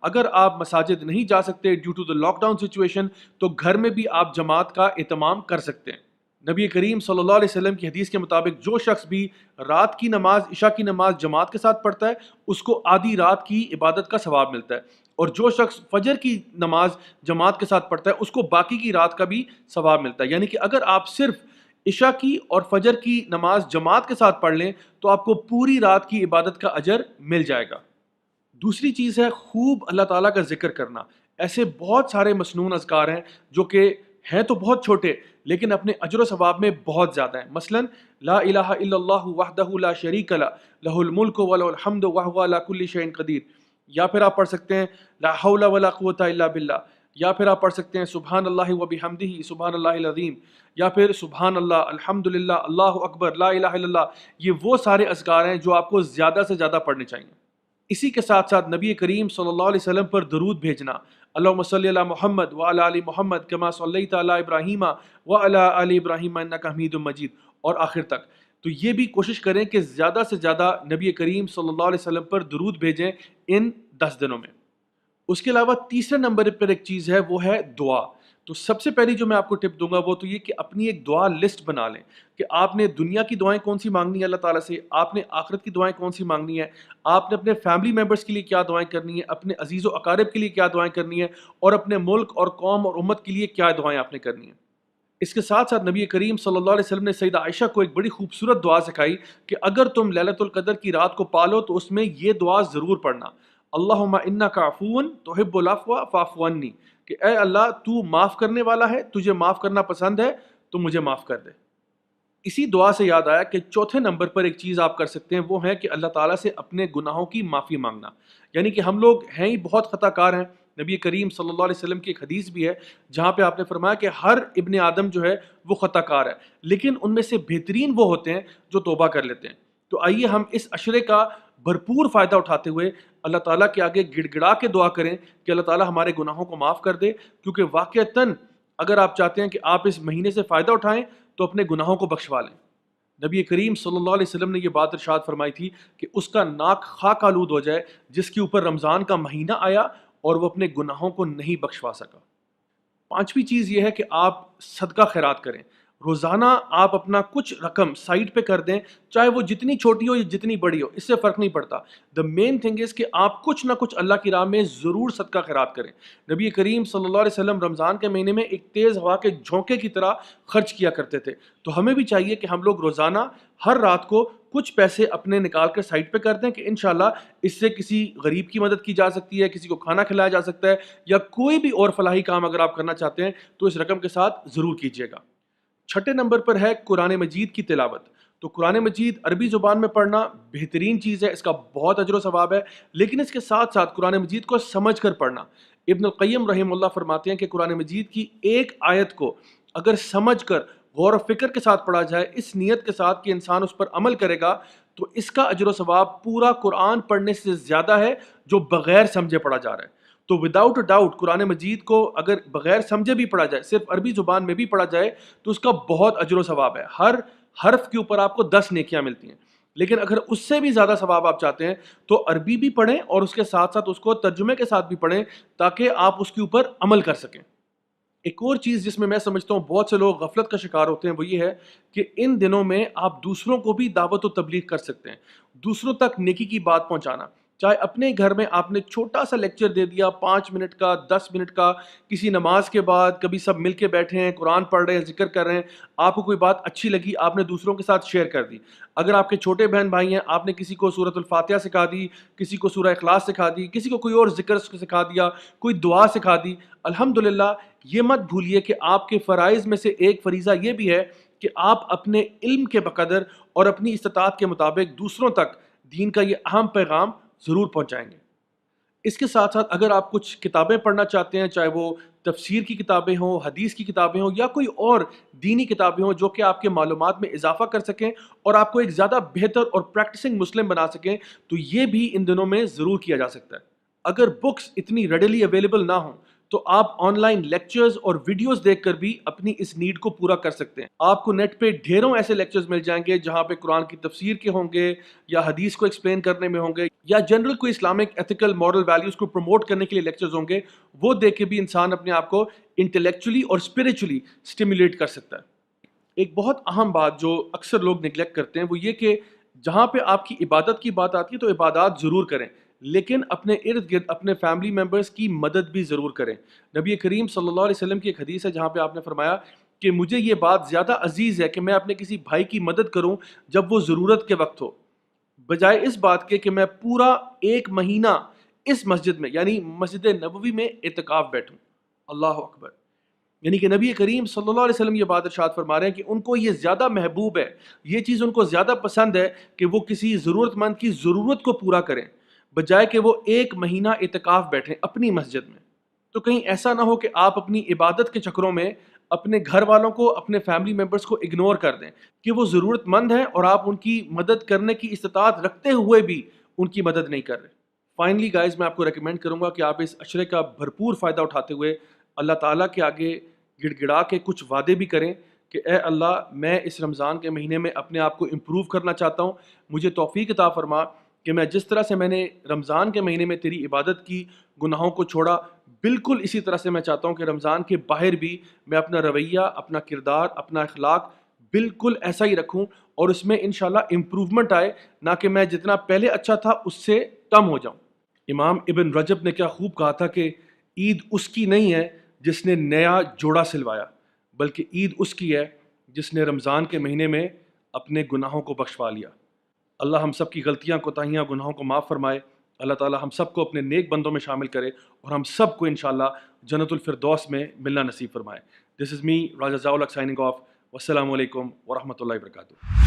اگر آپ مساجد نہیں جا سکتے due to the lockdown situation تو گھر میں بھی آپ جماعت کا اہتمام کر سکتے ہیں۔ نبی کریم صلی اللہ علیہ وسلم کی حدیث کے مطابق جو شخص بھی رات کی نماز عشاء کی نماز جماعت کے ساتھ پڑھتا ہے اس کو آدھی رات کی عبادت کا ثواب ملتا ہے، اور جو شخص فجر کی نماز جماعت کے ساتھ پڑھتا ہے اس کو باقی کی رات کا بھی ثواب ملتا ہے۔ یعنی کہ اگر آپ صرف عشاء کی اور فجر کی نماز جماعت کے ساتھ پڑھ لیں تو آپ کو پوری رات کی عبادت کا اجر مل جائے گا۔ دوسری چیز ہے خوب اللہ تعالیٰ کا ذکر کرنا۔ ایسے بہت سارے مسنون اذکار ہیں جو کہ ہیں تو بہت چھوٹے لیکن اپنے اجر و ثواب میں بہت زیادہ ہیں۔ مثلا لا الہ الا اللہ وحدہ لا شریک لہ لہ الملک ولہ الحمد وہو علی کل شیء قدیر، یا پھر آپ پڑھ سکتے ہیں لا حول ولا قوۃ الا باللہ، یا پھر آپ پڑھ سکتے ہیں سبحان اللہ وبحمدہ سبحان اللہ العظیم، یا پھر سبحان اللہ الحمد للہ اللہ اکبر لا الہ الا اللہ۔ یہ وہ سارے اذکار ہیں جو آپ کو زیادہ سے زیادہ پڑھنے چاہیے۔ اسی کے ساتھ ساتھ نبی کریم صلی اللہ علیہ وسلم پر درود بھیجنا، اللہم صلی علی محمد وعلی آل محمد کما صلیت علی ابراہیم وعلی آل ابراہیم انک حمید مجید، اور آخر تک۔ تو یہ بھی کوشش کریں کہ زیادہ سے زیادہ نبی کریم صلی اللہ علیہ وسلم پر درود بھیجیں ان 10 دنوں میں۔ اس کے علاوہ تیسرے نمبر پر ایک چیز ہے، وہ ہے دعا۔ تو سب سے پہلی جو میں آپ کو ٹپ دوں گا وہ تو یہ کہ اپنی ایک دعا لسٹ بنا لیں کہ آپ نے دنیا کی دعائیں کون سی مانگنی ہے اللہ تعالیٰ سے، آپ نے آخرت کی دعائیں کون سی مانگنی ہے، آپ نے اپنے فیملی ممبرس کے لیے کیا دعائیں کرنی ہے، اپنے عزیز و اقارب کے لیے کیا دعائیں کرنی ہے، اور اپنے ملک اور قوم اور امت کے لیے کیا دعائیں آپ نے کرنی ہیں۔ اس کے ساتھ ساتھ نبی کریم صلی اللہ علیہ وسلم نے سیدہ عائشہ کو ایک بڑی خوبصورت دعا سکھائی کہ اگر تم لیلۃ القدر کی رات کو پالو تو اس میں یہ دعا ضرور پڑھنا، اللہم انک عفو تحب العفو فاعف عنی، کہ اے اللہ تو معاف کرنے والا ہے، تجھے معاف کرنا پسند ہے تو مجھے معاف کر دے۔ اسی دعا سے یاد آیا کہ چوتھے نمبر پر ایک چیز آپ کر سکتے ہیں، وہ ہے کہ اللہ تعالیٰ سے اپنے گناہوں کی معافی مانگنا۔ یعنی کہ ہم لوگ ہیں ہی بہت خطا کار ہیں۔ نبی کریم صلی اللہ علیہ وسلم کی ایک حدیث بھی ہے جہاں پہ آپ نے فرمایا کہ ہر ابن آدم جو ہے وہ خطا کار ہے، لیکن ان میں سے بہترین وہ ہوتے ہیں جو توبہ کر لیتے ہیں۔ تو آئیے ہم اس عشرے کا بھرپور فائدہ اٹھاتے ہوئے اللہ تعالیٰ کے آگے گڑ گڑا کے دعا کریں کہ اللہ تعالیٰ ہمارے گناہوں کو معاف کر دے، کیونکہ واقعتاً اگر آپ چاہتے ہیں کہ آپ اس مہینے سے فائدہ اٹھائیں تو اپنے گناہوں کو بخشوا لیں۔ نبی کریم صلی اللہ علیہ وسلم نے یہ بات ارشاد فرمائی تھی کہ اس کا ناک خاک آلود ہو جائے جس کے اوپر رمضان کا مہینہ آیا اور وہ اپنے گناہوں کو نہیں بخشوا سکا۔ پانچویں چیز یہ ہے کہ آپ صدقہ خیرات کریں۔ روزانہ آپ اپنا کچھ رقم سائٹ پہ کر دیں، چاہے وہ جتنی چھوٹی ہو یا جتنی بڑی ہو، اس سے فرق نہیں پڑتا۔ دا مین تھنگ از کہ آپ کچھ نہ کچھ اللہ کی راہ میں ضرور صدقہ خیرات کریں۔ نبی کریم صلی اللہ علیہ وسلم رمضان کے مہینے میں ایک تیز ہوا کے جھونکے کی طرح خرچ کیا کرتے تھے، تو ہمیں بھی چاہیے کہ ہم لوگ روزانہ ہر رات کو کچھ پیسے اپنے نکال کر سائٹ پہ کر دیں کہ انشاءاللہ اس سے کسی غریب کی مدد کی جا سکتی ہے، کسی کو کھانا کھلایا جا سکتا ہے، یا کوئی بھی اور فلاحی کام اگر آپ کرنا چاہتے ہیں تو اس رقم کے ساتھ ضرور کیجیے گا۔ چھٹے نمبر پر ہے قرآن مجید کی تلاوت۔ تو قرآن مجید عربی زبان میں پڑھنا بہترین چیز ہے، اس کا بہت اجر و ثواب ہے، لیکن اس کے ساتھ ساتھ قرآن مجید کو سمجھ کر پڑھنا۔ ابن القیم رحمہ اللہ فرماتے ہیں کہ قرآن مجید کی ایک آیت کو اگر سمجھ کر غور و فکر کے ساتھ پڑھا جائے، اس نیت کے ساتھ کہ انسان اس پر عمل کرے گا، تو اس کا اجر و ثواب پورا قرآن پڑھنے سے زیادہ ہے جو بغیر سمجھے پڑھا جا رہا ہے۔ تو وداؤٹ ڈاؤٹ قرآن مجید کو اگر بغیر سمجھے بھی پڑھا جائے، صرف عربی زبان میں بھی پڑھا جائے، تو اس کا بہت اجر و ثواب ہے۔ ہر حرف کے اوپر آپ کو 10 نیکیاں ملتی ہیں، لیکن اگر اس سے بھی زیادہ ثواب آپ چاہتے ہیں تو عربی بھی پڑھیں اور اس کے ساتھ ساتھ اس کو ترجمے کے ساتھ بھی پڑھیں تاکہ آپ اس کے اوپر عمل کر سکیں۔ ایک اور چیز جس میں سمجھتا ہوں بہت سے لوگ غفلت کا شکار ہوتے ہیں وہ یہ ہے کہ ان دنوں میں آپ دوسروں کو بھی دعوت و تبلیغ کر سکتے ہیں، دوسروں تک نیکی کی بات پہنچانا۔ چاہے اپنے گھر میں آپ نے چھوٹا سا لیکچر دے دیا، 5 منٹ کا، 10 منٹ کا، کسی نماز کے بعد، کبھی سب مل کے بیٹھے ہیں، قرآن پڑھ رہے ہیں، ذکر کر رہے ہیں، آپ کو کوئی بات اچھی لگی، آپ نے دوسروں کے ساتھ شیئر کر دی۔ اگر آپ کے چھوٹے بہن بھائی ہیں، آپ نے کسی کو سورۃ الفاتحہ سکھا دی، کسی کو سورہ اخلاص سکھا دی، کسی کو کوئی اور ذکر سکھا دیا، کوئی دعا سکھا دی، الحمدللہ۔ یہ مت بھولیے کہ آپ کے فرائض میں سے ایک فریضہ یہ بھی ہے کہ آپ اپنے علم کے بقدر اور اپنی استطاعت کے مطابق دوسروں تک دین کا یہ اہم پیغام ضرور پہنچائیں گے۔ اس کے ساتھ ساتھ اگر آپ کچھ کتابیں پڑھنا چاہتے ہیں، چاہے وہ تفسیر کی کتابیں ہوں، حدیث کی کتابیں ہوں، یا کوئی اور دینی کتابیں ہوں جو کہ آپ کے معلومات میں اضافہ کر سکیں اور آپ کو ایک زیادہ بہتر اور پریکٹسنگ مسلم بنا سکیں، تو یہ بھی ان دنوں میں ضرور کیا جا سکتا ہے۔ اگر بکس اتنی ریڈیلی اویلیبل نہ ہوں تو آپ آن لائن لیکچرز اور ویڈیوز دیکھ کر بھی اپنی اس نیڈ کو پورا کر سکتے ہیں. آپ کو نیٹ پہ ڈھیروں ایسے لیکچرز مل جائیں گے جہاں پہ قرآن کی تفسیر کے ہوں گے یا حدیث کو ایکسپلین کرنے میں ہوں گے یا جنرل کوئی اسلامک ایتھیکل مورل ویلیوز کو پروموٹ کرنے کے لیے لیکچرز ہوں گے. وہ دیکھ کے بھی انسان اپنے آپ کو انٹلیکچولی اور اسپرچولی اسٹیمولیٹ کر سکتا ہے. ایک بہت اہم بات جو اکثر لوگ نگلیکٹ کرتے ہیں وہ یہ کہ جہاں پہ آپ کی عبادت کی بات آتی ہے تو عبادات ضرور کریں, لیکن اپنے ارد گرد اپنے فیملی ممبرس کی مدد بھی ضرور کریں. نبی کریم صلی اللہ علیہ وسلم کی ایک حدیث ہے جہاں پہ آپ نے فرمایا کہ مجھے یہ بات زیادہ عزیز ہے کہ میں اپنے کسی بھائی کی مدد کروں جب وہ ضرورت کے وقت ہو, بجائے اس بات کے کہ میں پورا 1 مہینہ اس مسجد میں یعنی مسجد نبوی میں اعتکاف بیٹھوں. اللہ اکبر. یعنی کہ نبی کریم صلی اللہ علیہ وسلم یہ بات ارشاد فرما رہے ہیں کہ ان کو یہ زیادہ محبوب ہے, یہ چیز ان کو زیادہ پسند ہے کہ وہ کسی ضرورت مند کی ضرورت کو پورا کریں بجائے کہ وہ 1 مہینہ اعتکاف بیٹھیں اپنی مسجد میں. تو کہیں ایسا نہ ہو کہ آپ اپنی عبادت کے چکروں میں اپنے گھر والوں کو, اپنے فیملی ممبرس کو اگنور کر دیں کہ وہ ضرورت مند ہیں اور آپ ان کی مدد کرنے کی استطاعت رکھتے ہوئے بھی ان کی مدد نہیں کر رہے. فائنلی گائز, میں آپ کو ریکمینڈ کروں گا کہ آپ اس عشرے کا بھرپور فائدہ اٹھاتے ہوئے اللہ تعالیٰ کے آگے گڑ گڑا کے کچھ وعدے بھی کریں کہ اے اللہ, میں اس رمضان کے مہینے میں اپنے آپ کو امپروو کرنا چاہتا ہوں, مجھے توفیق عطا فرما کہ میں جس طرح سے میں نے رمضان کے مہینے میں تیری عبادت کی, گناہوں کو چھوڑا, بالکل اسی طرح سے میں چاہتا ہوں کہ رمضان کے باہر بھی میں اپنا رویہ, اپنا کردار, اپنا اخلاق بالکل ایسا ہی رکھوں اور اس میں انشاءاللہ امپروومنٹ آئے, نہ کہ میں جتنا پہلے اچھا تھا اس سے کم ہو جاؤں. امام ابن رجب نے کیا خوب کہا تھا کہ عید اس کی نہیں ہے جس نے نیا جوڑا سلوایا, بلکہ عید اس کی ہے جس نے رمضان کے مہینے میں اپنے گناہوں کو بخشوا لیا. اللہ ہم سب کی غلطیاں, کوتاہیاں, گناہوں کو معاف فرمائے. اللہ تعالی ہم سب کو اپنے نیک بندوں میں شامل کرے اور ہم سب کو انشاءاللہ جنت الفردوس میں ملنا نصیب فرمائے. دس از می راجہ ضیاء الحق سائننگ آف. والسلام علیکم ورحمۃ اللہ وبرکاتہ.